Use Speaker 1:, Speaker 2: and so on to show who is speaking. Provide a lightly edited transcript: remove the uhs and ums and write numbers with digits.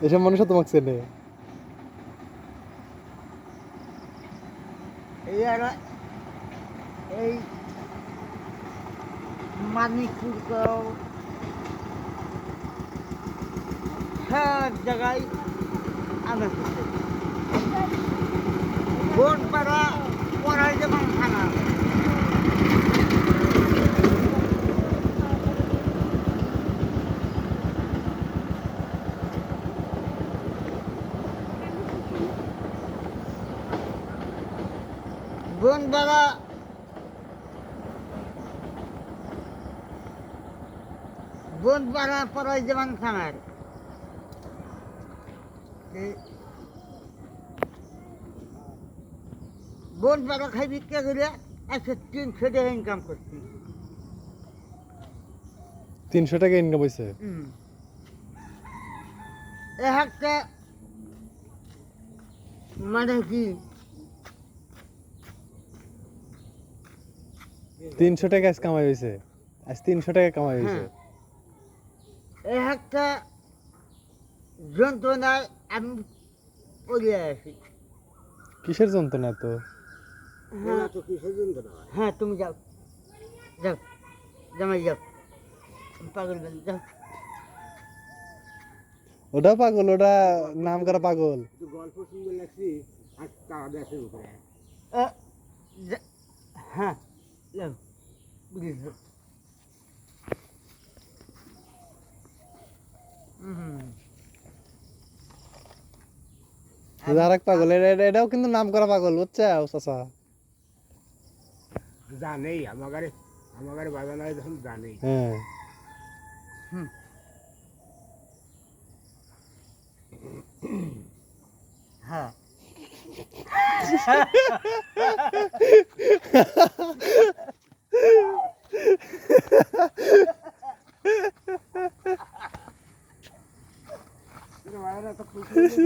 Speaker 1: এসব মানুষও তোমাকে চেনে।
Speaker 2: এই মানিকপুর সব জায়গায় আমরা বোন পাড়া পড়াই যেমন থানা বোন পাড়া বোন পাড়া পড়াই যেমন থানার বোন পাড়া খাই বিক্রি করে 300 টাকা ইনকাম করছি।
Speaker 1: 300 টাকা ইনকাম হয়েছে।
Speaker 2: একটা মানে কি
Speaker 1: 300 টাকা আজ কামাই হয়েছে। আজ 300 টাকা কামাই হয়েছে।
Speaker 2: একটা যন্ত্রণায় আমি পড়ে আছি।
Speaker 1: কিসের যন্ত্রণা তো?
Speaker 2: হ্যাঁ তুমি যাও যাও জামাই যাও পাগল বলে যাও।
Speaker 1: ওটা পাগল, ওটা নাম করা পাগল।
Speaker 3: গল্প সুন্দর লাগছি আর তারা দেশের উপরে
Speaker 2: হ্যাঁ যাও বুঝেছ।
Speaker 1: আর এক পাগল, এটাও কিন্তু নাম করা পাগল, বুঝছো চাচা?
Speaker 3: জানেই আমাগারে বাজানো হয় যখন জানেই।
Speaker 1: হ্যাঁ
Speaker 2: হ্যাঁ
Speaker 3: বাজানো তো খুশি